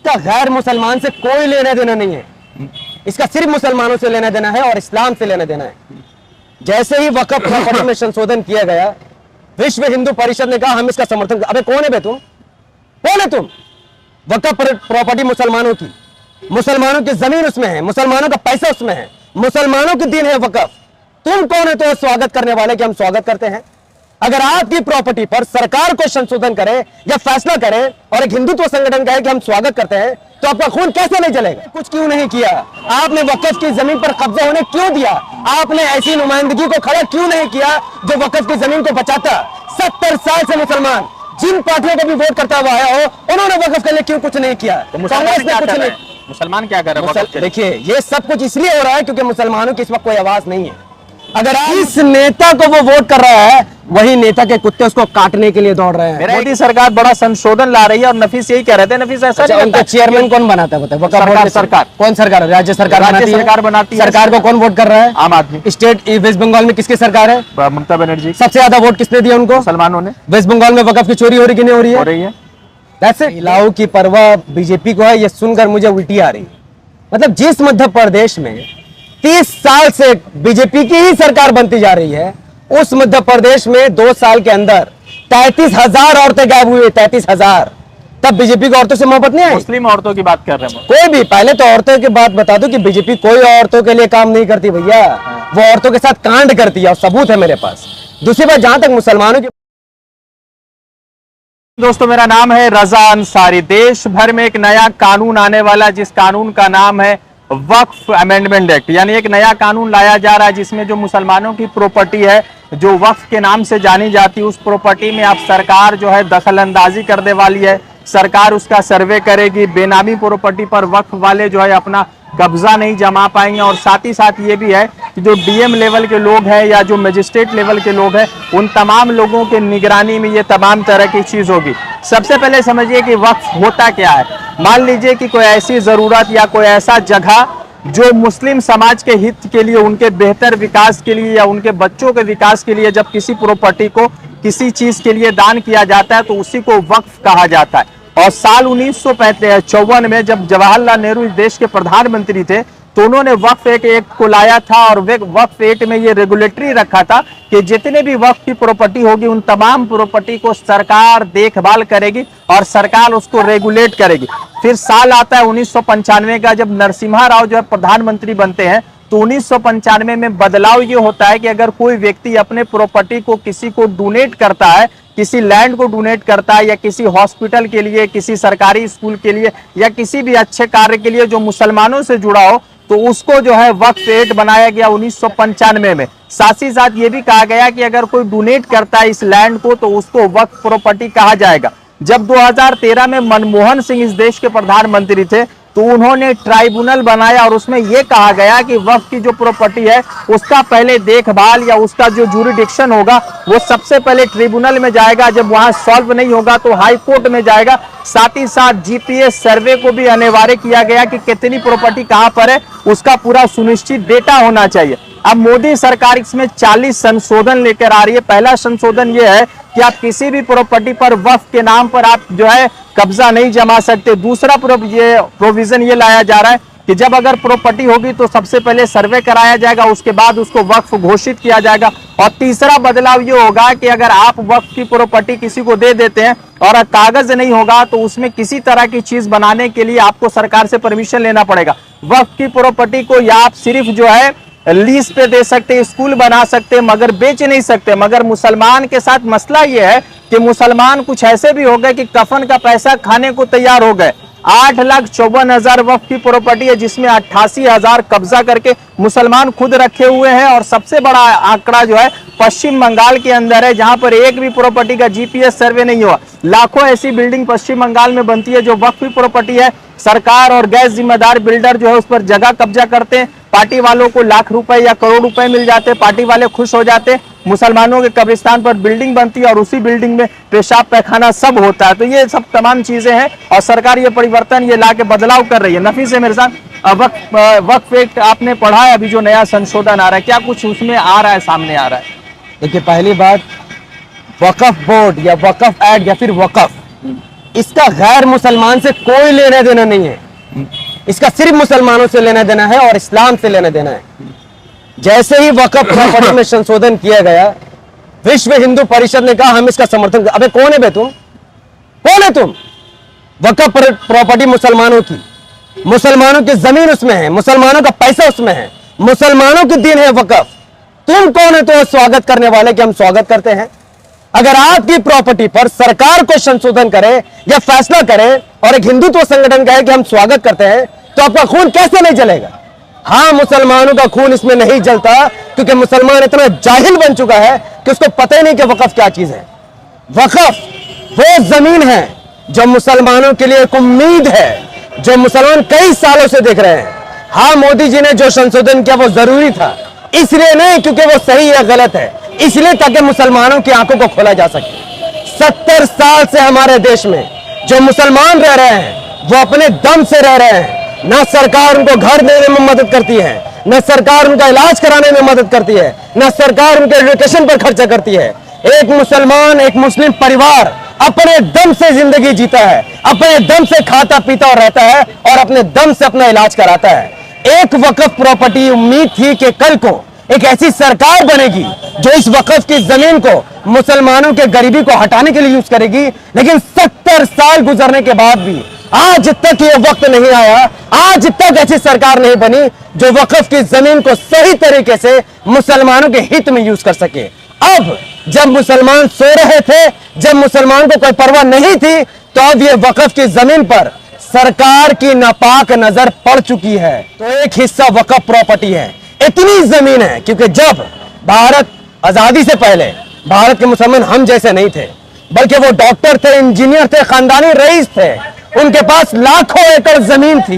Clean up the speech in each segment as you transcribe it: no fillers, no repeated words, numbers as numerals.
इसका गैर मुसलमान से कोई लेना देना नहीं है, इसका सिर्फ मुसलमानों से लेना देना है और इस्लाम से लेना देना है। जैसे ही वक्फ प्रॉपर्टी में संशोधन किया गया, विश्व हिंदू परिषद ने कहा हम इसका समर्थन। अबे कौन है बे तुम, कौन है तुम? वक्फ प्रॉपर्टी मुसलमानों की, मुसलमानों की जमीन उसमें है, मुसलमानों का पैसा उसमें है, मुसलमानों की दीन है वक्फ। तुम कौन है तो स्वागत करने वाले कि हम स्वागत करते हैं? अगर आपकी प्रॉपर्टी पर सरकार को संशोधन करे या फैसला करे और एक हिंदुत्व संगठन कहे कि हम स्वागत करते हैं, तो आपका खून कैसे नहीं जलेगा? कुछ क्यों नहीं किया आपने? वक्फ की जमीन पर कब्जा होने क्यों दिया आपने? ऐसी नुमाइंदगी को खड़ा क्यों नहीं किया जो वक्फ की जमीन को बचाता? 70 साल से मुसलमान जिन पार्टियों को भी वोट करता हुआ है उन्होंने वक्फ के लिए क्यों कुछ नहीं किया? कांग्रेस ने कुछ नहीं। मुसलमान क्या कर रहे हैं? देखिए, ये सब कुछ इसलिए हो रहा है क्योंकि मुसलमानों की इस वक्त कोई आवाज नहीं है। अगर इस नेता को वो वोट कर रहा है, वही नेता के कुत्ते उसको काटने के लिए दौड़ रहे हैं। मोदी सरकार बड़ा संशोधन ला रही है और नफीस यही कह रहे थे। नफीस ऐसा नहीं उनका चेयरमैन कौन बनाता है बताए? सरकार। कौन सरकार? राज्य सरकार बनाती है। सरकार को कौन वोट कर रहा है? आम आदमी। स्टेट वेस्ट बंगाल में किसकी सरकार है? ममता बनर्जी। सबसे ज्यादा वोट किसने दिया उनको? मुसलमानों ने। वेस्ट बंगाल में वक्फ की चोरी हो रही कि नहीं हो रही है? हो रही है। महिलाओं की परवाह बीजेपी को है, ये सुनकर मुझे उल्टी आ रही है। मतलब जिस मध्य प्रदेश में 30 साल से बीजेपी की ही सरकार बनती जा रही है, उस मध्य प्रदेश में 2 साल के अंदर 33,000 औरतें गायब हुई। 33,000। तब बीजेपी को औरतों से मोहब्बत नहीं आई? मुस्लिम औरतों की बात कर रहे हैं। कोई भी पहले तो औरतों की बात बता दो कि बीजेपी कोई औरतों के लिए काम नहीं करती भैया, वो औरतों के साथ कांड करती है और सबूत है मेरे पास। दूसरी बात, जहां तक मुसलमानों की। दोस्तों, मेरा नाम है रजा अंसारी। देश भर में एक नया कानून आने वाला, जिस कानून का नाम है वक्फ अमेंडमेंट एक्ट, यानी एक नया कानून लाया जा रहा है जिसमें जो मुसलमानों की प्रॉपर्टी है, जो वक्फ के नाम से जानी जाती है, उस प्रॉपर्टी में अब सरकार जो है दखल अंदाजी करने वाली है। सरकार उसका सर्वे करेगी। बेनामी प्रॉपर्टी पर वक्फ वाले जो है अपना कब्जा नहीं जमा पाएंगे। और साथ ही साथ ये भी है कि जो डीएम लेवल के लोग हैं या जो मजिस्ट्रेट लेवल के लोग हैं, उन तमाम लोगों के निगरानी में ये तमाम तरह की चीज होगी। सबसे पहले समझिए कि वक्फ होता क्या है। मान लीजिए कि कोई ऐसी जरूरत या कोई ऐसा जगह जो मुस्लिम समाज के हित के लिए, उनके बेहतर विकास के लिए या उनके बच्चों के विकास के लिए जब किसी प्रॉपर्टी को किसी चीज के लिए दान किया जाता है तो उसी को वक्फ कहा जाता है। और साल 1954 में जब जवाहरलाल नेहरू इस देश के प्रधानमंत्री थे तो उन्होंने वक्फ एक्ट को लाया था। और वक्फ एक्ट में ये रेगुलेटरी रखा था कि जितने भी वक्फ की प्रॉपर्टी होगी उन तमाम प्रॉपर्टी को सरकार देखभाल करेगी और सरकार उसको रेगुलेट करेगी। फिर साल आता है 1995 का, जब नरसिम्हा राव जो है प्रधानमंत्री बनते हैं, तो 1995 में बदलाव ये होता है कि अगर कोई व्यक्ति अपने प्रॉपर्टी को किसी को डोनेट करता है, किसी लैंड को डोनेट करता है या किसी हॉस्पिटल के लिए, किसी सरकारी स्कूल के लिए या किसी भी अच्छे कार्य के लिए जो मुसलमानों से जुड़ा हो, तो उसको जो है वक्फ एक्ट बनाया गया 1995 में। साथ ही साथ ये भी कहा गया कि अगर कोई डोनेट करता है इस लैंड को तो उसको वक्फ प्रॉपर्टी कहा जाएगा। जब 2013 में मनमोहन सिंह इस देश के प्रधानमंत्री थे तो उन्होंने ट्राइब्यूनल बनाया और उसमें यह कहा गया कि वक्फ की जो प्रॉपर्टी है उसका पहले देखभाल या उसका जो जुरिडिक्शन होगा वो सबसे पहले ट्रिब्यूनल में जाएगा। जब वहां सॉल्व नहीं होगा तो हाई कोर्ट में जाएगा। साथ ही साथ जीपीएस सर्वे को भी अनिवार्य किया गया कि कितनी प्रॉपर्टी कहां पर है, उसका पूरा सुनिश्चित डेटा होना चाहिए। अब मोदी सरकार इसमें 40 संशोधन लेकर आ रही है। पहला संशोधन यह है कि आप किसी भी प्रॉपर्टी पर वक्फ के नाम पर आप जो है कब्जा नहीं जमा सकते। दूसरा प्रोविजन ये लाया जा रहा है कि जब अगर प्रॉपर्टी होगी तो सबसे पहले सर्वे कराया जाएगा, उसके बाद उसको वक्फ घोषित किया जाएगा। और तीसरा बदलाव ये होगा कि अगर आप वक्फ की प्रॉपर्टी किसी को दे देते हैं और कागज नहीं होगा तो उसमें किसी तरह की चीज बनाने के लिए आपको सरकार से परमिशन लेना पड़ेगा। वक्फ की प्रॉपर्टी को या आप सिर्फ जो है लीज पे दे सकते, स्कूल बना सकते, मगर बेच नहीं सकते। मगर मुसलमान के साथ मसला ये है कि मुसलमान कुछ ऐसे भी हो गए कि कफन का पैसा खाने को तैयार हो गए। 8,54,000 वक्फ की प्रॉपर्टी है जिसमें 88,000 कब्जा करके मुसलमान खुद रखे हुए हैं। और सबसे बड़ा आंकड़ा जो है पश्चिम बंगाल के अंदर है, जहां पर एक भी प्रॉपर्टी का जीपीएस सर्वे नहीं हुआ। लाखों ऐसी बिल्डिंग पश्चिम बंगाल में बनती है जो वक्फ की प्रॉपर्टी है। सरकार और गैर जिम्मेदार बिल्डर जो है उस पर जगह कब्जा करते हैं। पार्टी वालों को लाख रुपए या करोड़ रुपए मिल जाते, पार्टी वाले खुश हो जाते। मुसलमानों के कब्रिस्तान पर बिल्डिंग बनती है और उसी बिल्डिंग में पेशाब पैखाना सब होता है। तो ये सब तमाम चीजें हैं और सरकार ये परिवर्तन ये ला के बदलाव कर रही है। नफीस है मेरे साथ, वक्फ एक्ट आपने पढ़ा है, अभी जो नया संशोधन आ रहा है क्या कुछ उसमें आ रहा है, सामने आ रहा है? देखिए, पहली बात, वक्फ बोर्ड या वक्फ एक्ट या फिर वक्फ, इसका गैर मुसलमान से कोई लेना देना नहीं है। इसका सिर्फ मुसलमानों से लेना देना है और इस्लाम से लेना देना है। जैसे ही वक्फ प्रॉपर्टी में संशोधन किया गया, विश्व हिंदू परिषद ने कहा हम इसका समर्थन। अबे कौन है बे तुम? कौन है तुम? वक्फ प्रॉपर्टी मुसलमानों की, मुसलमानों की जमीन उसमें है, मुसलमानों का पैसा उसमें है, मुसलमानों की दीन है वक्फ। तुम कौन है तो स्वागत करने वाले कि हम स्वागत करते हैं? अगर आपकी प्रॉपर्टी पर सरकार को संशोधन करे या फैसला करे और एक हिंदुत्व संगठन कहे कि हम स्वागत करते हैं, तो आपका खून कैसे नहीं जलेगा? हाँ, मुसलमानों का खून इसमें नहीं जलता क्योंकि मुसलमान इतना जाहिल बन चुका है कि उसको पता ही नहीं कि वक्फ क्या चीज है। वक्फ वो जमीन है जो मुसलमानों के लिए एक उम्मीद है, जो मुसलमान कई सालों से देख रहे हैं। हाँ, मोदी जी ने जो संशोधन किया वो जरूरी था, इसलिए नहीं क्योंकि वो सही या गलत है, इसलिए ताकि मुसलमानों की आंखों को खोला जा सके। 70 साल से हमारे देश में जो मुसलमान रह रहे हैं वो अपने दम से रह रहे हैं। ना सरकार उनको घर देने में मदद करती है, न सरकार उनका इलाज कराने में मदद करती है, न सरकार उनके एजुकेशन पर खर्चा करती है। एक मुसलमान, एक मुस्लिम परिवार अपने दम से जिंदगी जीता है, अपने दम से खाता पीता और रहता है और अपने दम से अपना इलाज कराता है। एक वक्फ प्रॉपर्टी उम्मीद थी कि कल को एक ऐसी सरकार बनेगी जो इस वक्फ की जमीन को मुसलमानों के गरीबी को हटाने के लिए यूज करेगी, लेकिन 70 साल गुजरने के बाद भी आज तक ये वक्त नहीं आया, आज तक ऐसी सरकार नहीं बनी जो वक्फ की जमीन को सही तरीके से मुसलमानों के हित में यूज कर सके। अब जब मुसलमान सो रहे थे, जब मुसलमान को कोई परवाह नहीं थी, तो अब ये वक्फ की जमीन पर सरकार की नापाक नजर पड़ चुकी है। तो एक हिस्सा वक्फ प्रॉपर्टी है, इतनी जमीन है क्योंकि जब भारत आजादी से पहले भारत के मुसलमान हम जैसे नहीं थे, बल्कि वो डॉक्टर थे, इंजीनियर थे, खानदानी रईस थे, उनके पास लाखों एकड़ जमीन थी।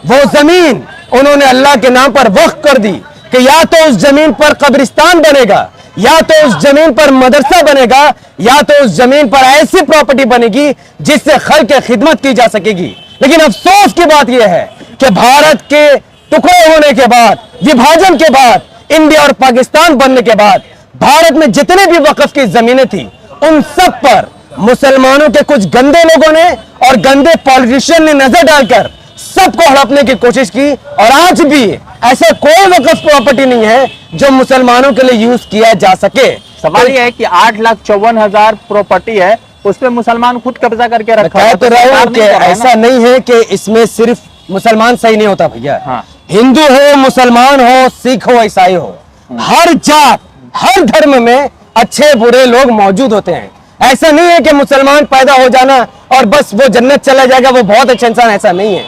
वो जमीन उन्होंने अल्लाह के नाम पर वक्फ कर दी कि या तो उस जमीन पर कब्रिस्तान बनेगा, या तो उस जमीन पर मदरसा बनेगा, या तो उस जमीन पर ऐसी प्रॉपर्टी बनेगी जिससे खल्क की खिदमत की जा सकेगी। लेकिन अफसोस की बात यह है कि भारत के टुकड़े होने के बाद, विभाजन के बाद, इंडिया और पाकिस्तान बनने के बाद भारत में जितने भी वक्फ की जमीनें थी उन सब पर मुसलमानों के कुछ गंदे लोगों ने और गंदे पॉलिटिशियन ने नजर डालकर सबको हड़पने की कोशिश की। और आज भी ऐसा कोई वक्फ प्रॉपर्टी नहीं है जो मुसलमानों के लिए यूज किया जा सके। सवाल यह है कि 8,54,000 प्रॉपर्टी है, उस पर मुसलमान खुद कब्जा करके रखा है। तो रहा कि ऐसा नहीं है कि इसमें सिर्फ मुसलमान सही नहीं होता भैया। हाँ। हिंदू हो, मुसलमान हो, सिख हो, ईसाई हो, हर जात, हर धर्म में अच्छे बुरे लोग मौजूद होते हैं। ऐसा नहीं है कि मुसलमान पैदा हो जाना और बस वो जन्नत चला जाएगा, वो बहुत अच्छा इंसान, ऐसा नहीं है।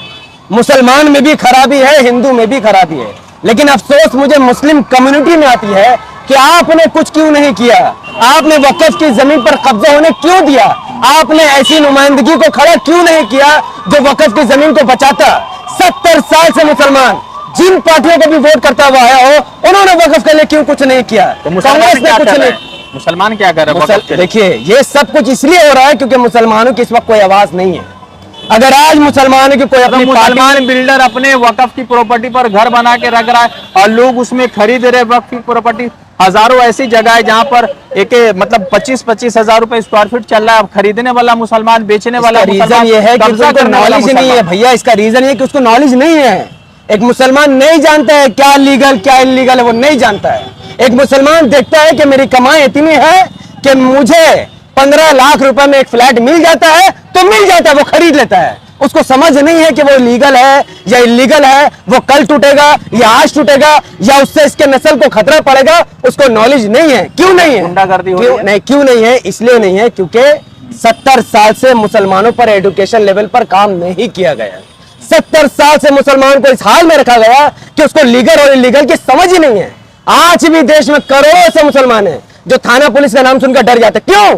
मुसलमान में भी खराबी है, हिंदू में भी खराबी है। लेकिन अफसोस मुझे मुस्लिम कम्युनिटी में आती है कि आपने कुछ क्यों नहीं किया, आपने वक्फ की जमीन पर कब्जा होने क्यों दिया, आपने ऐसी नुमाइंदगी को खड़ा क्यों नहीं किया जो वक्फ की जमीन को बचाता। 70 साल से मुसलमान जिन पार्टियों को भी वोट करता हुआ आया हो, उन्होंने वक्फ के लिए क्यों कुछ नहीं किया? तो कांग्रेस ने कुछ नहीं। मुसलमान क्या कर रहे हैं? देखिए, ये सब कुछ इसलिए हो रहा है क्योंकि मुसलमानों की इस वक्त कोई आवाज नहीं है। अगर आज मुसलमानों की कोई अपनी मुसलमान बिल्डर अपने वक्फ की प्रॉपर्टी पर घर बना के रख रहा है और लोग उसमें खरीद रहे वक्फ की प्रॉपर्टी। हजारों ऐसी जगह है जहां पर एक मतलब 25-25 हजार रुपए स्क्वायर फीट चल रहा है। अब खरीदने वाला मुसलमान, बेचने वाला रीजन ये है कि उसको नॉलेज नहीं है भैया। इसका रीजन ये कि उसको नॉलेज नहीं है। एक मुसलमान नहीं जानता है क्या लीगल क्या इलीगल है, वो नहीं जानता है। एक मुसलमान देखता है कि मेरी कमाई इतनी है कि मुझे 15 लाख रुपए में एक फ्लैट मिल जाता है तो मिल जाता है, वो खरीद लेता है। उसको समझ नहीं है कि वो लीगल है या इलीगल है, वो कल टूटेगा या आज टूटेगा या उससे इसके नस्ल को खतरा पड़ेगा, उसको नॉलेज नहीं है। क्यों नहीं है? गुंडागर्दी हो क्यों नहीं? क्यों नहीं है? इसलिए नहीं है क्योंकि 70 साल से मुसलमानों पर एजुकेशन लेवल पर काम नहीं किया गया। 70 साल से मुसलमान को इस हाल में रखा गया कि उसको लीगल और इलीगल की समझ ही नहीं है। आज भी देश में करोड़ों ऐसे मुसलमान हैं जो थाना पुलिस का नाम सुनकर डर जाते। क्यों?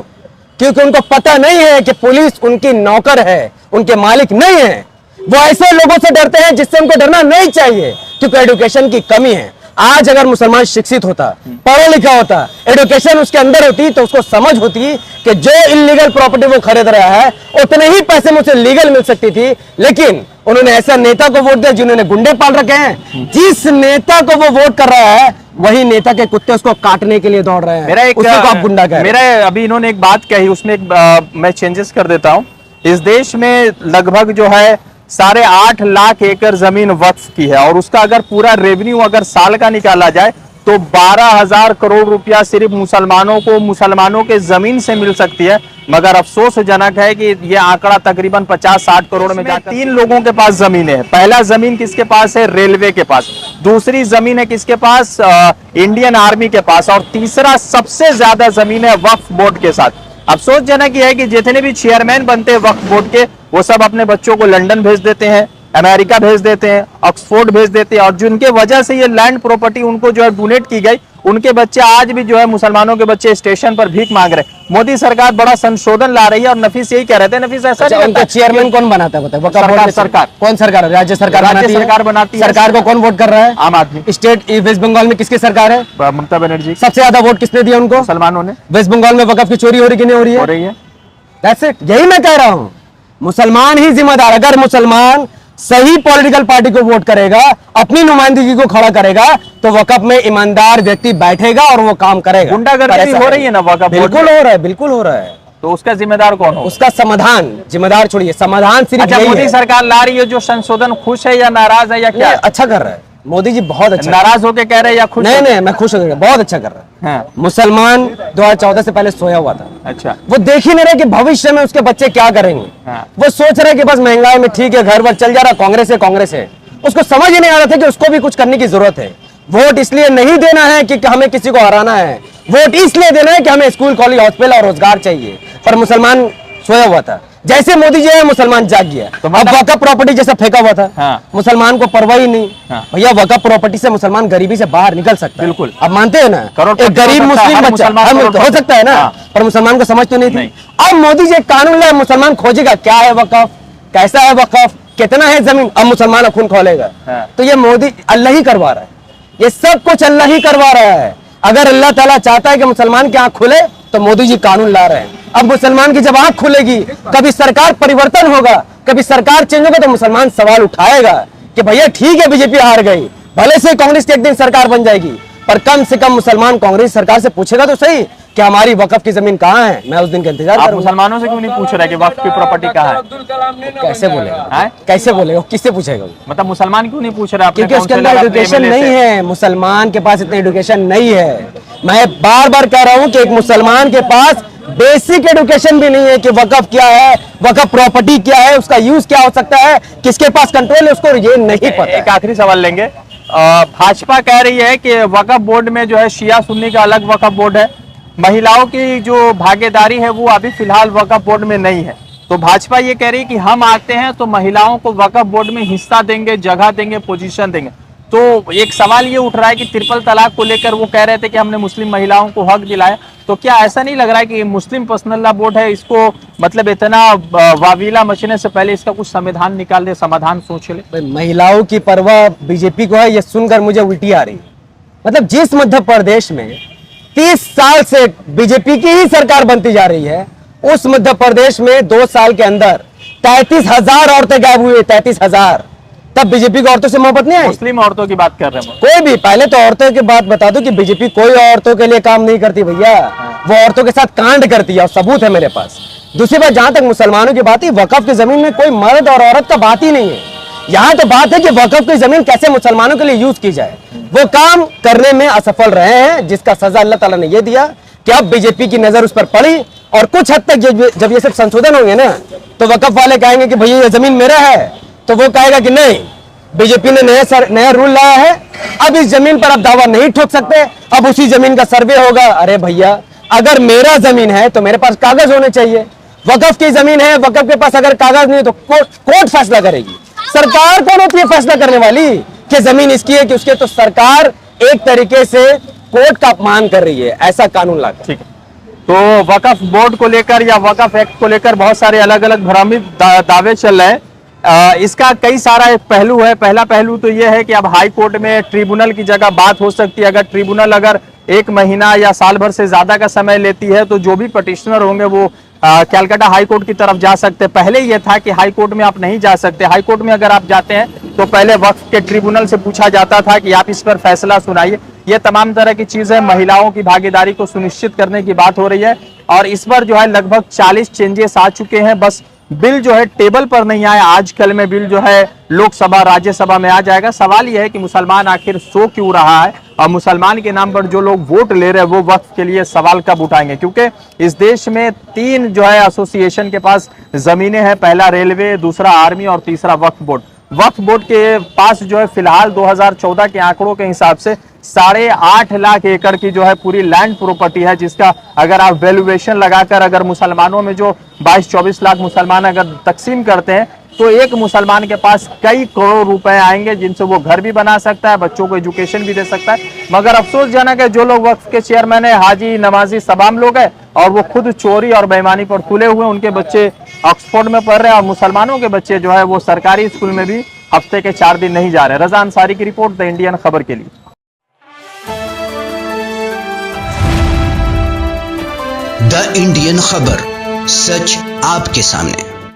क्योंकि उनको पता नहीं है कि पुलिस उनकी नौकर है, उनके मालिक नहीं है। वो ऐसे लोगों से डरते हैं जिससे उनको डरना नहीं चाहिए क्योंकि एजुकेशन की कमी है। आज अगर मुसलमान शिक्षित होता, पढ़ा लिखा होता, एजुकेशन उसके अंदर होती तो उसको समझ होती कि जो इलीगल प्रॉपर्टी वो खरीद रहा है उतने ही पैसे में उसे लीगल मिल सकती थी। लेकिन उन्होंने ऐसा नेता को वोट दिया जिन्होंने गुंडे पाल रखे हैं। जिस नेता को वो वोट कर रहा है वही नेता के कुत्ते उसको काटने के लिए दौड़ रहे हैं। मेरा एक उसको आप गुंडा कह रहे हैं। मेरा अभी इन्होंने एक बात कही, उसमें एक मैं चेंजेस कर देता हूं। इस देश में लगभग जो है 8.5 लाख एकड़ जमीन वक्फ की है, और उसका अगर पूरा रेवेन्यू अगर साल का निकाला जाए तो 12,000 करोड़ रुपया सिर्फ मुसलमानों के जमीन से मिल सकती है। मगर अफसोसजनक है कि यह आंकड़ा तकरीबन 50-60 करोड़ में जाकर 3 लोगों के पास जमीन है। पहला जमीन किसके पास है? रेलवे के पास। दूसरी जमीन है किसके पास? इंडियन आर्मी के पास। और तीसरा सबसे ज्यादा जमीन है वक्फ बोर्ड के साथ। अफसोसजनक यह है कि जितने भी चेयरमैन बनते हैं वक्फ बोर्ड के, वो सब अपने बच्चों को लंदन भेज देते हैं, अमेरिका भेज देते हैं, ऑक्सफोर्ड भेज देते हैं, और जिनके वजह से ये लैंड प्रॉपर्टी उनको जो है डोनेट की गई, उनके बच्चे आज भी जो है मुसलमानों के बच्चे स्टेशन पर भीख मांग रहे हैं। मोदी सरकार बड़ा संशोधन ला रही है, और नफीस यही कह रहे थे। नफीस ऐसा नहीं उनका चेयरमैन कौन बनाता है? सरकार। कौन सरकार? राज्य सरकार बनाती है। सरकार को कौन वोट कर रहा है? आम आदमी। स्टेट वेस्ट बंगाल में किसकी सरकार है? ममता बनर्जी। सबसे ज्यादा वोट किसने दिया उनको? मुसलमानों ने। वेस्ट बंगाल में वकफ की चोरी हो रही कि नहीं हो रही है? हो रही है। That's it. यही मैं कह रहा हूं, मुसलमान ही जिम्मेदार। अगर मुसलमान सही पॉलिटिकल पार्टी को वोट करेगा, अपनी नुमाइंदगी को खड़ा करेगा, तो वकफ में ईमानदार व्यक्ति बैठेगा और वो काम करेगा। गुंडागर्दी हो रही है ना वकफ? बिल्कुल हो रहा है, बिल्कुल हो रहा है। तो उसका जिम्मेदार कौन हो? उसका समाधान, जिम्मेदार छोड़िए, समाधान सिर्फ अच्छा, यही मोदी है। सरकार ला रही है जो संशोधन, खुश है या नाराज है या क्या? अच्छा कर रहा है मोदी जी, बहुत अच्छा। नाराज होके कह रहे हैं या खुश? नहीं, मैं खुश हो गया, बहुत अच्छा कर रहा है। हाँ। मुसलमान 2014 से पहले सोया हुआ था। अच्छा। वो देख ही नहीं रहे कि भविष्य में उसके बच्चे क्या करेंगे। हाँ। वो सोच रहे कि बस महंगाई में ठीक है, घर भर चल जा रहा, कांग्रेस है। उसको समझ ही नहीं आ रहा था कि उसको भी कुछ करने की जरूरत है। वोट इसलिए नहीं देना है कि हमें किसी को हराना है, वोट इसलिए देना है कि हमें स्कूल, कॉलेज, हॉस्पिटल और रोजगार चाहिए। पर मुसलमान सोया हुआ था। जैसे मोदी जी है, मुसलमान जाग गया। तो अब वकफ प्रॉपर्टी जैसा फेंका हुआ था। हाँ। मुसलमान को परवाह ही नहीं। हाँ। भैया वकफ प्रॉपर्टी से मुसलमान गरीबी से बाहर निकल सकता है। बिल्कुल। अब मानते हैं ना, करोड़पति एक गरीब हो सकता है, मुस्लिम हर बच्चा मुसलमान हो सकता है ना। हाँ। पर मुसलमान को समझ तो नहीं नहीं। थी। अब मोदी जी एक कानून लाए, मुसलमान खोजेगा क्या है वकफ, कैसा है वकफ, कितना है जमीन, अब मुसलमान खून खोलेगा। हाँ। तो ये मोदी अल्लाह ही करवा रहा है, ये सब कुछ अल्लाह ही करवा रहा है। अगर अल्लाह ताला चाहता है कि मुसलमान की आंख खुले, तो मोदी जी कानून ला रहे हैं। अब मुसलमान की जब आंख खुलेगी, कभी सरकार परिवर्तन होगा, कभी सरकार चेंज होगा, तो मुसलमान सवाल उठाएगा कि भैया ठीक है बीजेपी हार गई, भले से कांग्रेस की एक दिन सरकार बन जाएगी, पर कम से कम मुसलमान कांग्रेस सरकार से पूछेगा तो सही कि हमारी वकफ की जमीन कहाँ है। मैं उस दिन का इंतजार आप करूंगा। मुसलमानों से क्यों नहीं पूछ रहे कि वक्फ की प्रॉपर्टी कहाँ है? कैसे बोलेगा? हैं? कैसे बोलेगा? किससे पूछेगा? मतलब मुसलमान क्यों नहीं पूछ रहे? अपने क्योंकि उसके अंदर काउंसिलर, अपने एजुकेशन MLA नहीं से? है। मुसलमान के पास इतनी एजुकेशन नहीं है। मैं बार बार कह रहा हूं कि एक मुसलमान के पास बेसिक एजुकेशन भी नहीं है कि वकफ क्या है, वकफ प्रॉपर्टी क्या है, उसका यूज क्या हो सकता है, किसके पास कंट्रोल है, उसको ये नहीं पता। एक आखिरी सवाल लेंगे। भाजपा कह रही है कि वक्फ बोर्ड में जो है शिया सुन्नी का अलग वक्फ बोर्ड है, महिलाओं की जो भागीदारी है वो अभी फिलहाल वक्फ बोर्ड में नहीं है। तो भाजपा ये कह रही है कि हम आते हैं तो महिलाओं को वक्फ बोर्ड में हिस्सा देंगे, जगह देंगे, पोजीशन देंगे। तो एक सवाल ये उठ रहा है कि ट्रिपल तलाक को लेकर वो कह रहे थे कि हमने मुस्लिम महिलाओं को हक दिलाया। तो क्या ऐसा नहीं लग रहा है कि मुस्लिम पर्सनल लॉ बोर्ड है, इसको मतलब इतना वावीला मचने से पहले इसका कुछ संविधान निकाल दे, समाधान सोच ले? भाई महिलाओं की परवाह बीजेपी को है, ये सुनकर मुझे उल्टी आ रही है। मतलब जिस मध्य प्रदेश में 30 साल से बीजेपी की ही सरकार बनती जा रही है, उस मध्य प्रदेश में 2 साल के अंदर 33,000 औरतें गायब हुई। 33,000। तब बीजेपी को औरतों से मोहब्बत नहीं आई। मुस्लिम औरतों की बात कर रहे हैं। कोई भी, पहले तो औरतों की बात बता दो कि बीजेपी कोई औरतों के लिए काम नहीं करती भैया, वो औरतों के साथ कांड करती है और सबूत है मेरे पास। दूसरी बात, जहां तक मुसलमानों की बात है, वकफ की जमीन में कोई मर्द और औरत का बात ही नहीं है। यहाँ तो बात है कि वकफ की जमीन कैसे मुसलमानों के लिए यूज की जाए। वो काम करने में असफल रहे हैं, जिसका सजा अल्लाह ताला ने यह दिया कि अब बीजेपी की नजर उस पर पड़ी, और कुछ हद तक जब ये सब संशोधन होंगे ना, तो वकफ वाले कहेंगे कि भैया ये जमीन मेरा है, तो वो कहेगा कि नहीं, बीजेपी ने नया रूल लाया है, अब इस जमीन पर आप दावा नहीं ठोक सकते, अब उसी जमीन का सर्वे होगा। अरे भैया, अगर मेरा जमीन है तो मेरे पास कागज होने चाहिए। वकफ की जमीन है, वकफ के पास अगर कागज नहीं है तो कोर्ट फैसला करेगी। सरकार कौन होती है फैसला करने वाली कि जमीन इसकी है कि उसकी? तो सरकार एक तरीके से कोर्ट का अपमान कर रही है, ऐसा कानून लाकर। ठीक है। तो वकफ बोर्ड को लेकर या वकफ एक्ट को लेकर बहुत सारे अलग अलग भ्रामक दावे चल रहे हैं। इसका कई सारा एक पहलू है। पहला पहलू तो यह है कि अब हाई कोर्ट में ट्रिब्यूनल की जगह बात हो सकती है। अगर ट्रिब्यूनल अगर 1 महीना या साल भर से ज्यादा का समय लेती है, तो जो भी पटिशनर होंगे वो कलकत्ता हाई कोर्ट की तरफ जा सकते हैं। पहले यह था कि हाई कोर्ट में आप नहीं जा सकते। हाई कोर्ट में अगर आप जाते हैं तो पहले वक्फ के ट्रिब्यूनल से पूछा जाता था कि आप इस पर फैसला सुनाइए। ये तमाम तरह की चीजें, महिलाओं की भागीदारी को सुनिश्चित करने की बात हो रही है, और इस पर जो है लगभग 40 चेंजेस आ चुके हैं। बस बिल जो है टेबल पर नहीं आया, आजकल में बिल जो है लोकसभा राज्यसभा में आ जाएगा। सवाल यह है कि मुसलमान आखिर सो क्यों रहा है और मुसलमान के नाम पर जो लोग वोट ले रहे हैं वो वक्फ के लिए सवाल कब उठाएंगे, क्योंकि इस देश में 3 जो है एसोसिएशन के पास जमीनें हैं, पहला रेलवे, दूसरा आर्मी और तीसरा वक्फ बोर्ड। वक्फ बोर्ड के पास जो है फिलहाल 2014 के आंकड़ों के हिसाब से 8.5 लाख एकड़ की जो है पूरी लैंड प्रॉपर्टी है, जिसका अगर आप वैल्यूएशन लगाकर अगर मुसलमानों में जो 22-24 लाख मुसलमान अगर तकसीम करते हैं तो एक मुसलमान के पास कई करोड़ रुपए आएंगे, जिनसे वो घर भी बना सकता है, बच्चों को एजुकेशन भी दे सकता है। मगर अफसोसजनक है, जो लोग वक्फ के चेयरमैन है, हाजी नमाजी सबाम लोग हैं और वो खुद चोरी और बेईमानी पर तुले हुए, उनके बच्चे ऑक्सफोर्ड में पढ़ रहे हैं और मुसलमानों के बच्चे जो है वो सरकारी स्कूल में भी हफ्ते के 4 दिन नहीं जा रहे। रजा अंसारी की रिपोर्ट, द इंडियन खबर के लिए। द इंडियन खबर, सच आपके सामने।